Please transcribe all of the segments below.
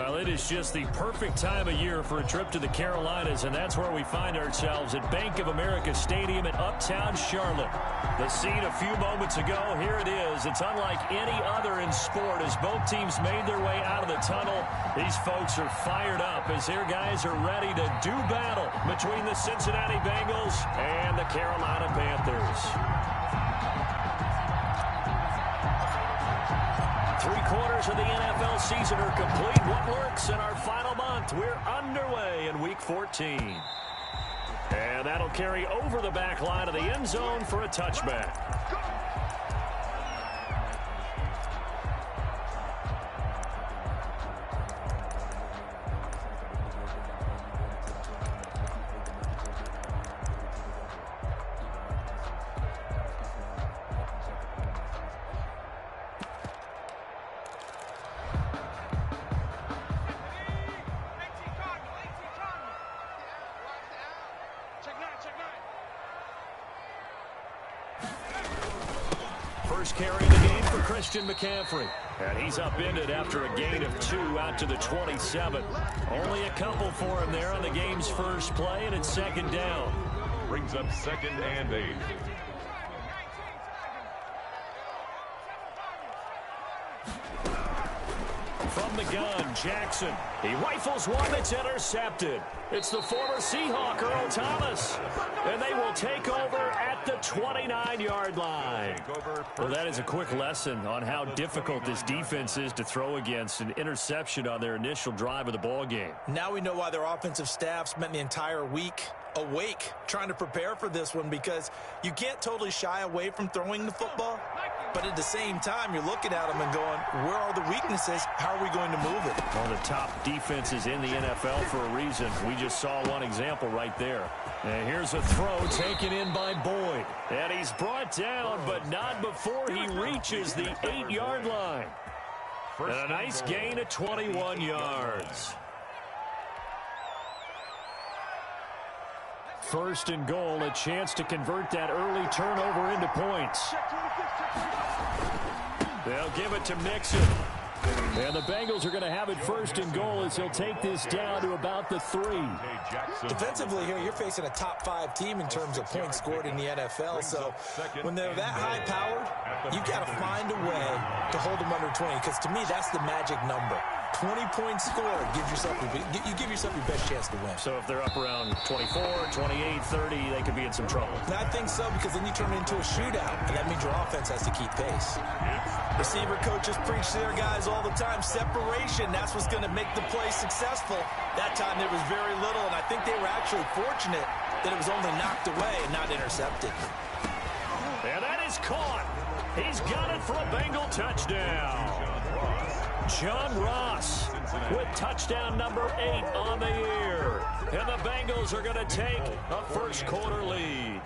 Well, it is just the perfect time of year for a trip to the Carolinas, and that's where we find ourselves at Bank of America Stadium in Uptown Charlotte. The scene a few moments ago, here it is. It's unlike any other in sport as both teams made their way out of the tunnel. These folks are fired up as their guys are ready to do battle between the Cincinnati Bengals and the Carolina Panthers. 3/4 of the NFL season are complete. What works in our final month? We're underway in Week 14. And that'll carry over the back line of the end zone for a touchback. First carry of the game for Christian McCaffrey. And he's upended after a gain of 2 out to the 27. Only a couple for him there on the game's first play, and it's second down. Brings up 2nd and 8. From the gun, Jackson. He rifles one that's intercepted. It's the former Seahawk, Earl Thomas. And they will take over at the 29-yard line. Well, that is a quick lesson on how difficult this defense is to throw against. An interception on their initial drive of the ball game. Now we know why their offensive staff spent the entire week awake trying to prepare for this one, because you can't totally shy away from throwing the football, but at the same time you're looking at them and going, where are the weaknesses? How are we going to move it? One of the top defenses in the NFL for a reason. We just saw one example right there. And here's a throw taken in by Boyd, and he's brought down, but not before he reaches the 8-yard line. And a nice gain of 21 yards. First and goal, a chance to convert that early turnover into points. They'll give it to Mixon. And the Bengals are going to have it first and goal as he'll take this down to about the 3. Defensively here, you're facing a top 5 team in terms of points scored in the NFL. So when they're that high-powered, you've got to find a way to hold them under 20, because to me, that's the magic number. 20 points scored, you give yourself your best chance to win. So if they're up around 24, 28, 30, they could be in some trouble. And I think so, because then you turn it into a shootout, and that means your offense has to keep pace. Receiver coaches preach to their guys all the time. Separation, that's what's going to make the play successful. That time there was very little, and I think they were actually fortunate that it was only knocked away and not intercepted. And that is caught. He's got it for a Bengal touchdown. John Ross with touchdown number 8 on the year. And the Bengals are going to take a first-quarter lead.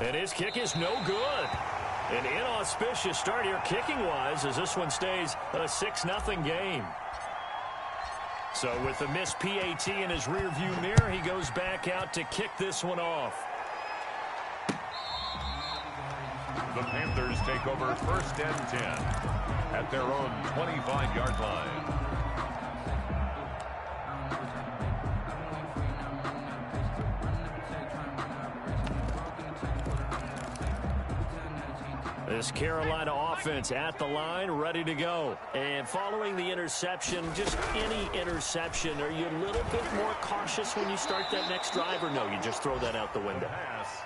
And his kick is no good. An inauspicious start here kicking-wise as this one stays a 6-0 game. So with the missed PAT in his rearview mirror, he goes back out to kick this one off. The Panthers take over 1st and 10 at their own 25-yard line. This Carolina offense at the line, ready to go. And following the interception, just any interception, are you a little bit more cautious when you start that next drive, or no, you just throw that out the window?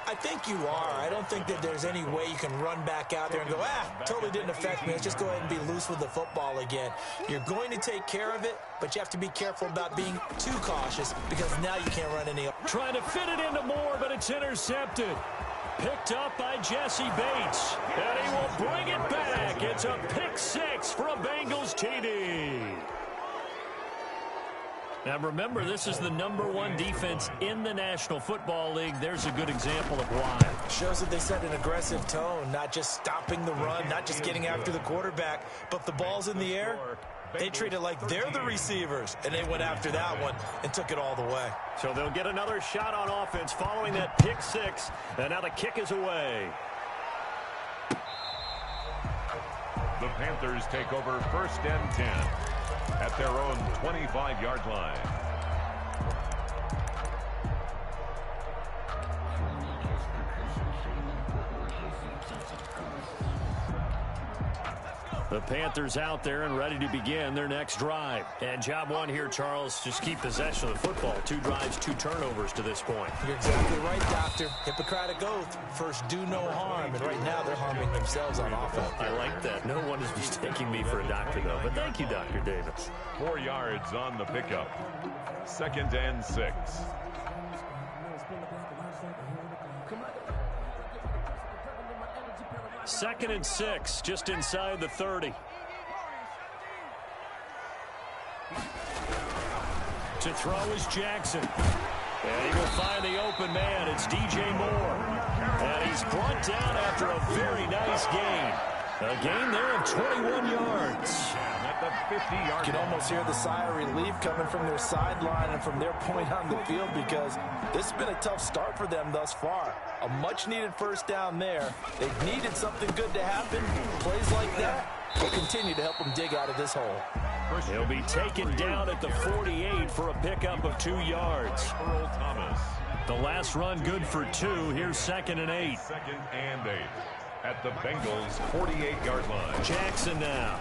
I think you are. I don't think that there's any way you can run back out there and go, totally didn't affect me. Let's just go ahead and be loose with the football again. You're going to take care of it, but you have to be careful about being too cautious, because now you can't run any. Trying to fit it into Moore, but it's intercepted. Picked up by Jesse Bates, and he will bring it back. It's a pick 6 for a Bengals TD. Now remember, this is the #1 defense in the National Football League. There's a good example of why. Shows that they set an aggressive tone, not just stopping the run, not just getting after the quarterback, but if the ball's in the air, they treat it like they're the receivers, and they went after that one and took it all the way. So they'll get another shot on offense following that pick 6, and now the kick is away. The Panthers take over 1st and 10 at their own 25-yard line. The Panthers out there and ready to begin their next drive. And job one here, Charles, just keep possession of the football. 2 drives, 2 turnovers to this point. You're exactly right, Doctor. Hippocratic oath. First, do no harm. And right now, they're harming themselves on offense. I like that. No one is mistaking me for a doctor, though. But thank you, Dr. Davis. 4 yards on the pickup. 2nd and 6. Second and 6, just inside the 30. To throw is Jackson. And he will find the open man. It's DJ Moore. And he's brought down after a very nice gain. A gain there of 21 yards. At the 50-yard You can almost hear the sigh of relief coming from their sideline and from their point on the field, because this has been a tough start for them thus far. A much-needed first down there. They've needed something good to happen. Plays like that will continue to help them dig out of this hole. He'll be taken down at the 48 for a pickup of 2 yards. Earl Thomas. The last run good for 2. Here's 2nd and 8. 2nd and 8 at the Bengals' 48-yard line. Jackson now.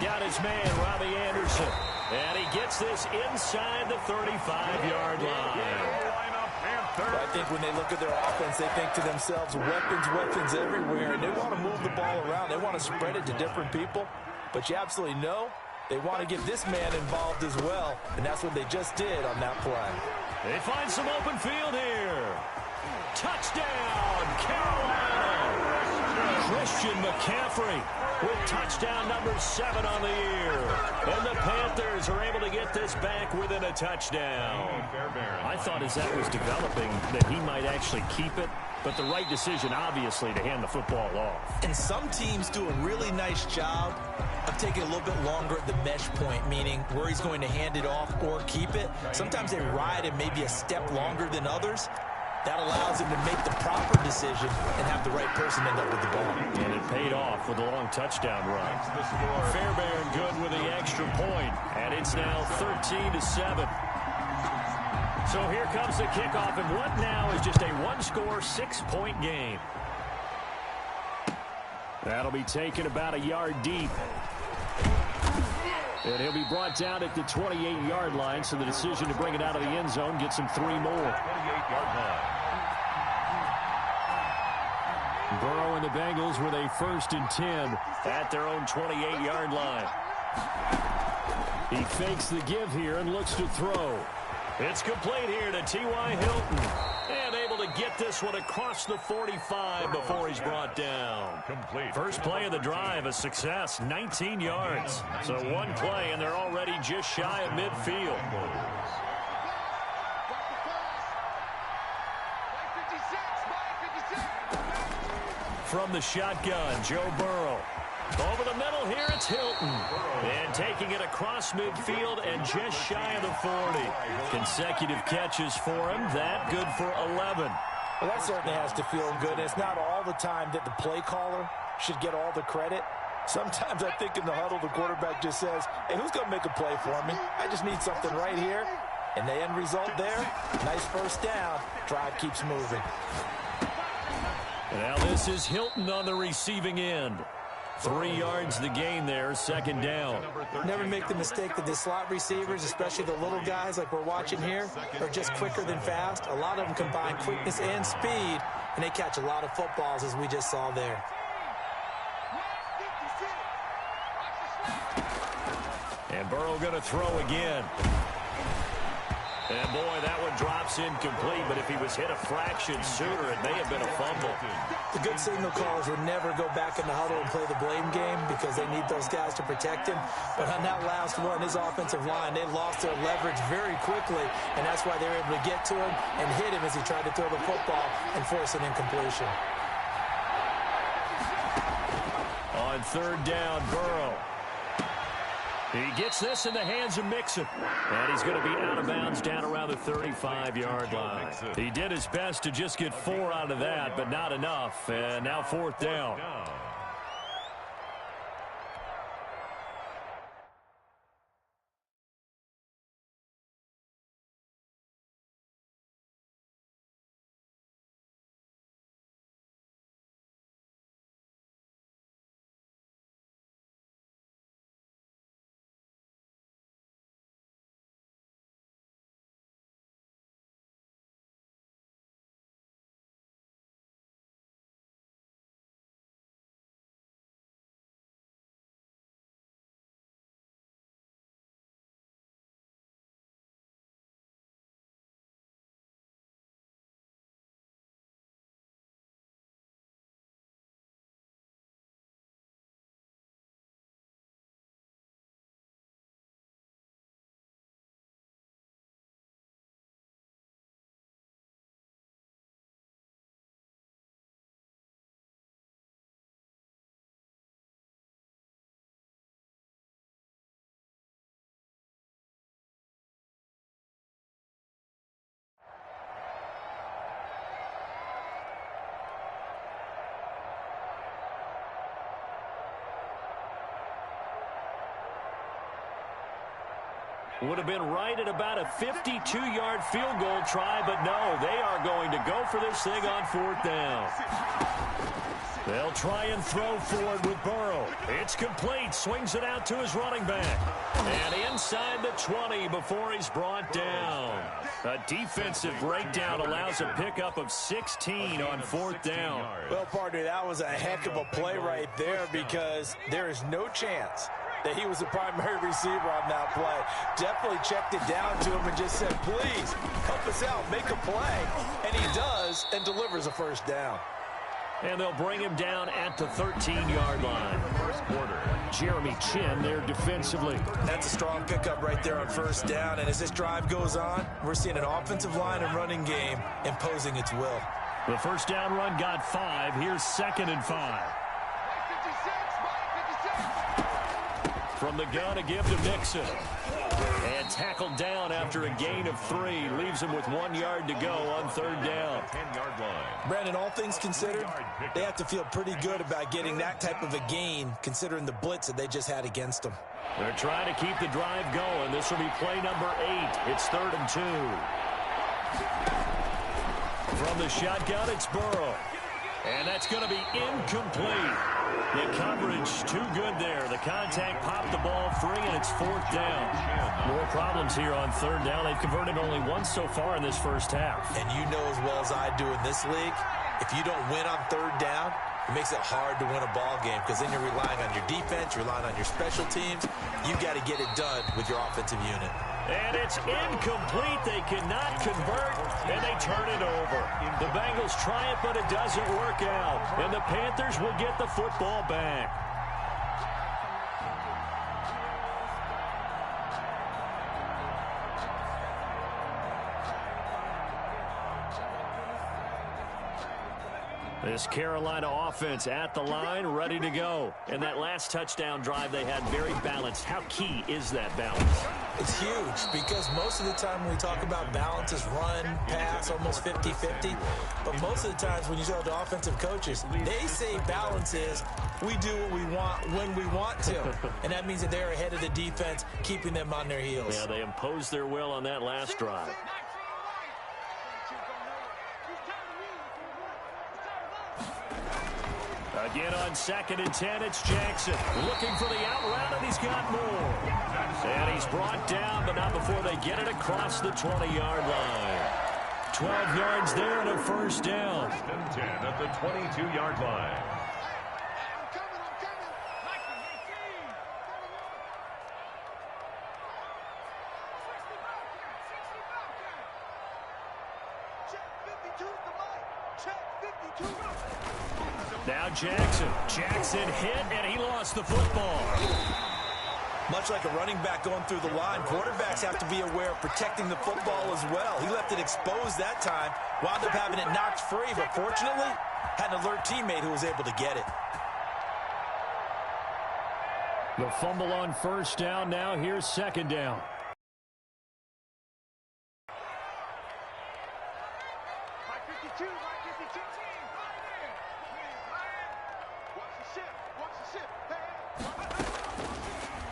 Got his man, Robbie Anderson. And he gets this inside the 35-yard line. I think when they look at their offense, they think to themselves, weapons everywhere. And they want to move the ball around. They want to spread it to different people. But you absolutely know they want to get this man involved as well. And that's what they just did on that play. They find some open field here. Touchdown, Carolina! Christian McCaffrey with touchdown number 7 on the year. And the Panthers are able to get this back within a touchdown. I thought as that was developing that he might actually keep it, but the right decision, obviously, to hand the football off. And some teams do a really nice job of taking a little bit longer at the mesh point, meaning where he's going to hand it off or keep it. Sometimes they ride it maybe a step longer than others. That allows him to make the proper decision and have the right person end up with the ball. And it paid off with a long touchdown run. Fairbairn good with the extra point, and it's now 13-7. So here comes the kickoff, and what now is just a one-score, 6-point game. That'll be taken about a yard deep. And he'll be brought down at the 28-yard line, so the decision to bring it out of the end zone gets him 3 more. 28-yard line. Burrow and the Bengals with a 1st and 10 at their own 28-yard line. He fakes the give here and looks to throw. It's complete here to T.Y. Hilton. And able to get this one across the 45 before he's brought down. Complete. First play of the drive, a success, 19 yards. So one play, and they're already just shy of midfield. From the shotgun, Joe Burrow. Over the middle here, it's Hilton. And taking it across midfield and just shy of the 40. Consecutive catches for him. That good for 11. Well, that certainly has to feel good. It's not all the time that the play caller should get all the credit. Sometimes I think in the huddle, the quarterback just says, hey, who's going to make a play for me? I just need something right here. And the end result there, nice first down. Drive keeps moving. And now this is Hilton on the receiving end. 3 yards the gain there, 2nd down. Never make the mistake that the slot receivers, especially the little guys like we're watching here, are just quicker than fast. A lot of them combine quickness and speed, and they catch a lot of footballs, as we just saw there. And Burrow going to throw again. And boy, that one drops incomplete, but if he was hit a fraction sooner, it may have been a fumble. The good signal callers would never go back in the huddle and play the blame game because they need those guys to protect him. But on that last one, his offensive line, they lost their leverage very quickly, and that's why they were able to get to him and hit him as he tried to throw the football and force an incompletion. On 3rd down, Burrow. He gets this in the hands of Mixon. And he's going to be out of bounds down around the 35-yard line. He did his best to just get 4 out of that, but not enough. And now 4th down. Would have been right at about a 52-yard field goal try, but no, they are going to go for this thing on 4th down. They'll try and throw for it with Burrow. It's complete. Swings it out to his running back. And inside the 20 before he's brought down. A defensive breakdown allows a pickup of 16 on 4th down. Well, partner, that was a heck of a play right there because there is no chance that he was the primary receiver on that play. Definitely checked it down to him and just said, please, help us out, make a play. And he does and delivers a first down. And they'll bring him down at the 13-yard line. First quarter. Jeremy Chin there defensively. That's a strong pickup right there on first down. And as this drive goes on, we're seeing an offensive line and running game imposing its will. The first down run got 5. Here's 2nd and 5. From the gun, a give to Mixon. And tackled down after a gain of 3. Leaves him with 1 yard to go on 3rd down. 10-yard line. Brandon, all things considered, they have to feel pretty good about getting that type of a gain considering the blitz that they just had against them. They're trying to keep the drive going. This will be play number 8. It's 3rd and 2. From the shotgun, it's Burrow. And that's going to be incomplete. The coverage too good there. The contact popped the ball free, and it's 4th down. More problems here on 3rd down. They've converted only once so far in this first half. And you know as well as I do in this league, if you don't win on 3rd down, it makes it hard to win a ball game because then you're relying on your defense, you're relying on your special teams. You got to get it done with your offensive unit. And it's incomplete. They cannot convert, and they turn it over. The Bengals try it, but it doesn't work out. And the Panthers will get the football back. This Carolina offense at the line, ready to go. And that last touchdown drive they had very balanced. How key is that balance? It's huge because most of the time when we talk about balance is run, pass, almost 50-50. But most of the times when you talk to offensive coaches, they say balance is we do what we want when we want to. And that means that they're ahead of the defense, keeping them on their heels. Yeah, they imposed their will on that last drive. Again on 2nd and 10, it's Jackson. Looking for the out route, and he's got more. And he's brought down, but not before they get it across the 20-yard line. 12 yards there and a first down. 10 at the 22-yard line. Now Jackson. Jackson hit, and he lost the football. Much like a running back going through the line, quarterbacks have to be aware of protecting the football as well. He left it exposed that time, wound up having it knocked free, but fortunately, had an alert teammate who was able to get it. The fumble on first down. Now here's 2nd down.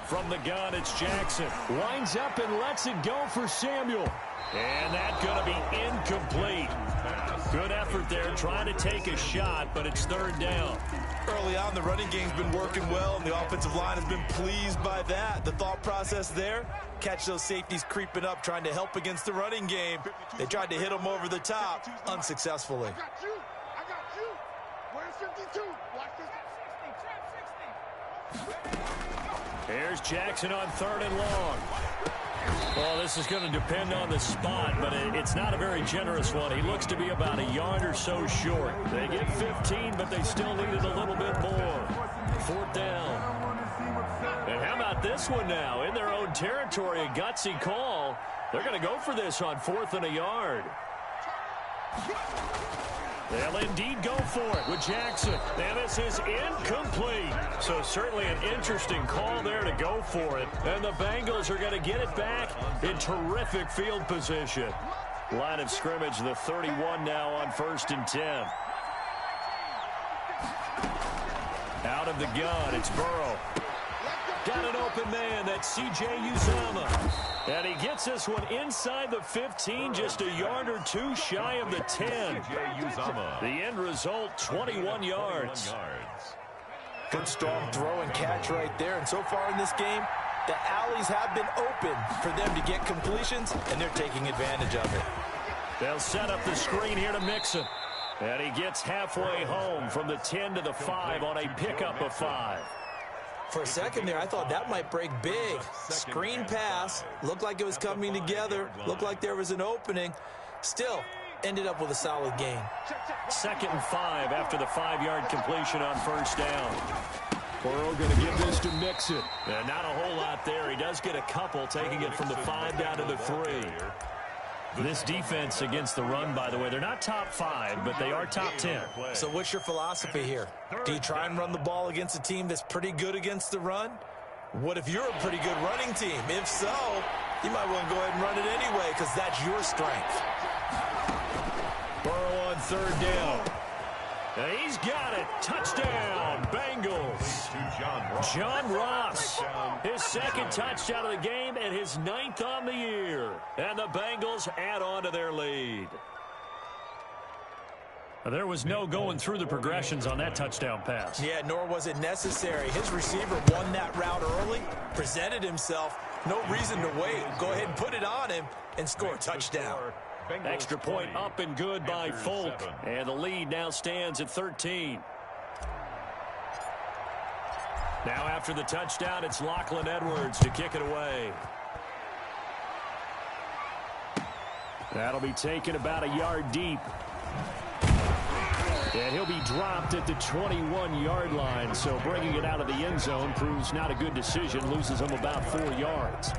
From the gun, it's Jackson. Winds up and lets it go for Samuel. And that's going to be incomplete. Good effort there, trying to take a shot, but it's 3rd down. Early on, the running game's been working well, and the offensive line has been pleased by that. The thought process there, catch those safeties creeping up, trying to help against the running game. They tried to hit them over the top, unsuccessfully. I got you. Where's 52? Watch this. Here's Jackson on 3rd and long. Well, this is going to depend on the spot, but it's not a very generous one. He looks to be about a yard or so short. They get 15, but they still needed a little bit more. 4th down. And how about this one now? In their own territory, a gutsy call. They're going to go for this on 4th and a yard. They'll indeed go for it with Jackson. And this is incomplete. So certainly an interesting call there to go for it. And the Bengals are going to get it back in terrific field position. Line of scrimmage, the 31 now on 1st and 10. Out of the gun, it's Burrow. Got an open man. That's C.J. Uzomah. And he gets this one inside the 15, just a yard or two shy of the 10. C.J. Uzomah. The end result, 21 yards. Good strong throw and catch right there. And so far in this game, the alleys have been open for them to get completions, and they're taking advantage of it. They'll set up the screen here to Mixon. And he gets halfway home from the 10 to the 5 on a pickup of 5. For a second there, I thought that might break big. Screen pass. Looked like it was coming together. Looked like there was an opening. Still, ended up with a solid gain. 2nd and 5 after the 5-yard completion on first down. Burrow going to give this to Mixon. And not a whole lot there. He does get a couple, taking it from the 5 down to the 3. This defense against the run, by the way, they're not top 5, but they are top 10. So what's your philosophy here? Do you try and run the ball against a team that's pretty good against the run? What if you're a pretty good running team? If so, you might want to go ahead and run it anyway because that's your strength. Burrow on 3rd down. And he's got it. Touchdown, Bengals. John Ross, his 2nd touchdown of the game and his 9th on the year. And the Bengals add on to their lead. There was no going through the progressions on that touchdown pass. Yeah, nor was it necessary. His receiver won that route early, presented himself. No reason to wait. Go ahead and put it on him and score a touchdown. Extra point up and good by Folk. And the lead now stands at 13. Now after the touchdown, it's Lachlan Edwards to kick it away. That'll be taken about a yard deep. And he'll be dropped at the 21-yard line. So bringing it out of the end zone proves not a good decision. Loses him about 4 yards.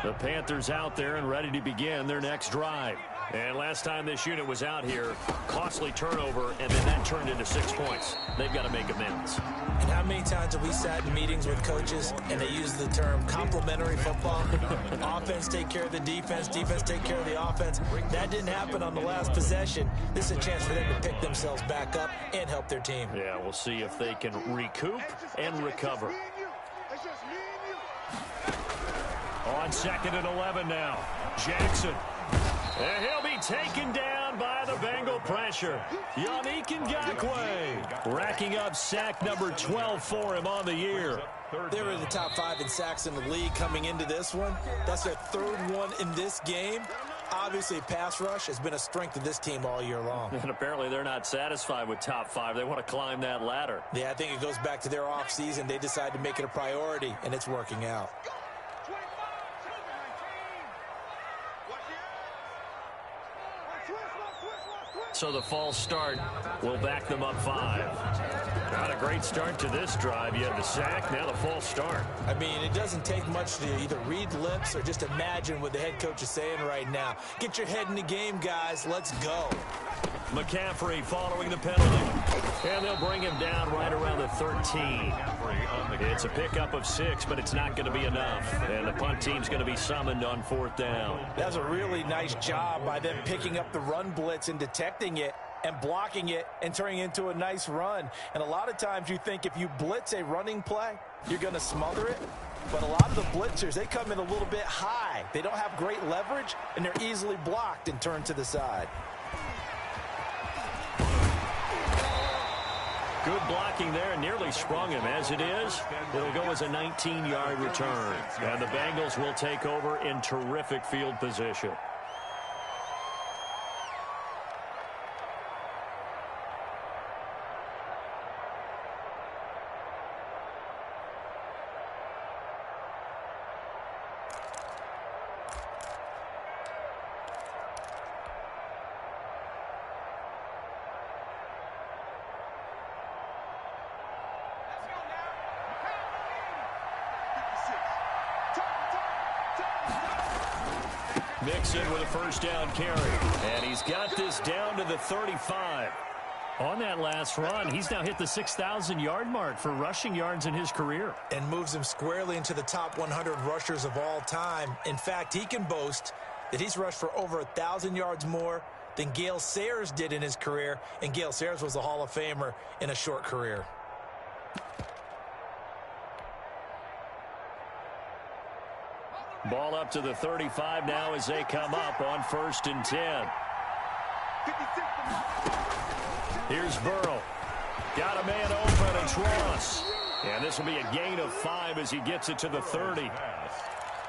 The Panthers out there and ready to begin their next drive. And last time this unit was out here, costly turnover, and then that turned into 6 points. They've got to make amends. And how many times have we sat in meetings with coaches and they use the term complementary football? Offense take care of the defense, defense take care of the offense. That didn't happen on the last possession. This is a chance for them to pick themselves back up and help their team. Yeah, we'll see if they can recoup and recover. On 2nd and 11 now. Jackson. And he'll be taken down by the Bengal pressure. Yannick Ngakoue racking up sack number 12 for him on the year. They were in the top 5 in sacks in the league coming into this one. That's their 3rd one in this game. Obviously, pass rush has been a strength of this team all year long. And apparently they're not satisfied with top 5. They want to climb that ladder. Yeah, I think it goes back to their offseason. They decided to make it a priority, and it's working out. So the false start will back them up 5. Not a great start to this drive. You had the sack, now the false start. I mean, it doesn't take much to either read lips or just imagine what the head coach is saying right now. Get your head in the game, guys. Let's go. McCaffrey following the penalty. And they'll bring him down right around the 13. It's a pickup of 6, but it's not going to be enough. And the punt team's going to be summoned on 4th down. That's a really nice job by them picking up the run blitz and detecting it and blocking it and turning it into a nice run. And a lot of times you think if you blitz a running play, you're going to smother it. But a lot of the blitzers, they come in a little bit high. They don't have great leverage, and they're easily blocked and turned to the side. Good blocking there, nearly sprung him. As it is, it'll go as a 19-yard return. And the Bengals will take over in terrific field position. Mixon with a first down carry. And he's got this down to the 35. On that last run, he's now hit the 6,000-yard mark for rushing yards in his career. And moves him squarely into the top 100 rushers of all time. In fact, he can boast that he's rushed for over 1,000 yards more than Gale Sayers did in his career. And Gale Sayers was a Hall of Famer in a short career. Ball up to the 35 now as they come up on 1st and 10. Here's Burrow. Got a man open. It's Ross. And this will be a gain of 5 as he gets it to the 30.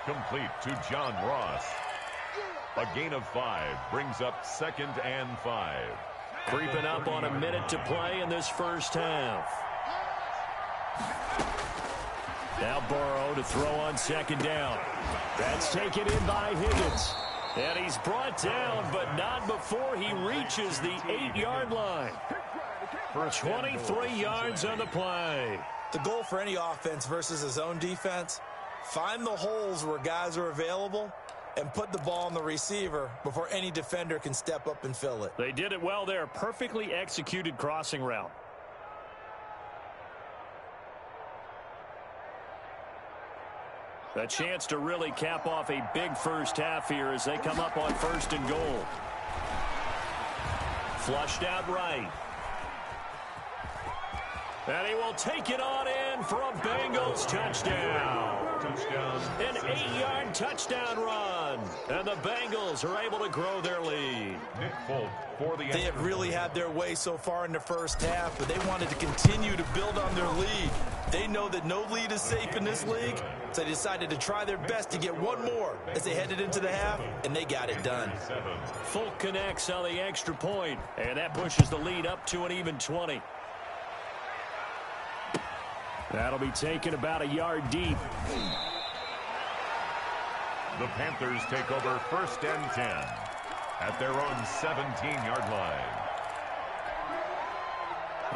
Complete to John Ross. A gain of 5 brings up 2nd and 5. Creeping up on a minute to play in this first half. Now Burrow to throw on 2nd down. That's taken in by Higgins. And he's brought down, but not before he reaches the 8-yard line. For 23 yards on the play. The goal for any offense versus his own defense, find the holes where guys are available and put the ball on the receiver before any defender can step up and fill it. They did it well there. Perfectly executed crossing route. A chance to really cap off a big first half here as they come up on 1st and goal. Flushed out right. And he will take it on in for a Bengals touchdown. An 8-yard touchdown run. And the Bengals are able to grow their lead. They have really had their way so far in the first half, but they wanted to continue to build on their lead. They know that no lead is safe in this league, so they decided to try their best to get one more as they headed into the half, and they got it done. Folk connects on the extra point, and that pushes the lead up to an even 20. That'll be taken about a yard deep. The Panthers take over 1st and 10 at their own 17-yard line.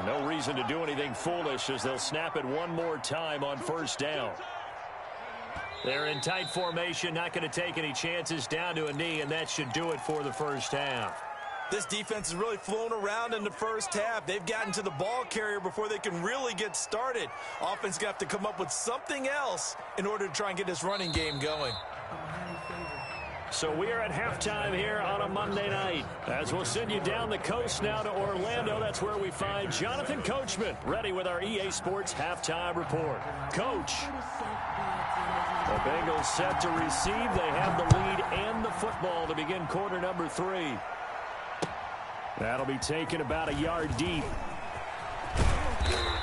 No reason to do anything foolish as they'll snap it one more time on 1st down. They're in tight formation, not going to take any chances, down to a knee, and that should do it for the first half. This defense has really flown around in the first half. They've gotten to the ball carrier before they can really get started. Offense got to come up with something else in order to try and get this running game going. So we are at halftime here on a Monday night. As we'll send you down the coast now to Orlando. That's where we find Jonathan Coachman ready with our EA Sports halftime report. Coach. The Bengals set to receive. They have the lead and the football to begin quarter number 3. That'll be taken about a yard deep.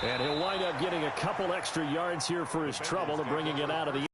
And he'll wind up getting a couple extra yards here for his trouble and bringing it out of the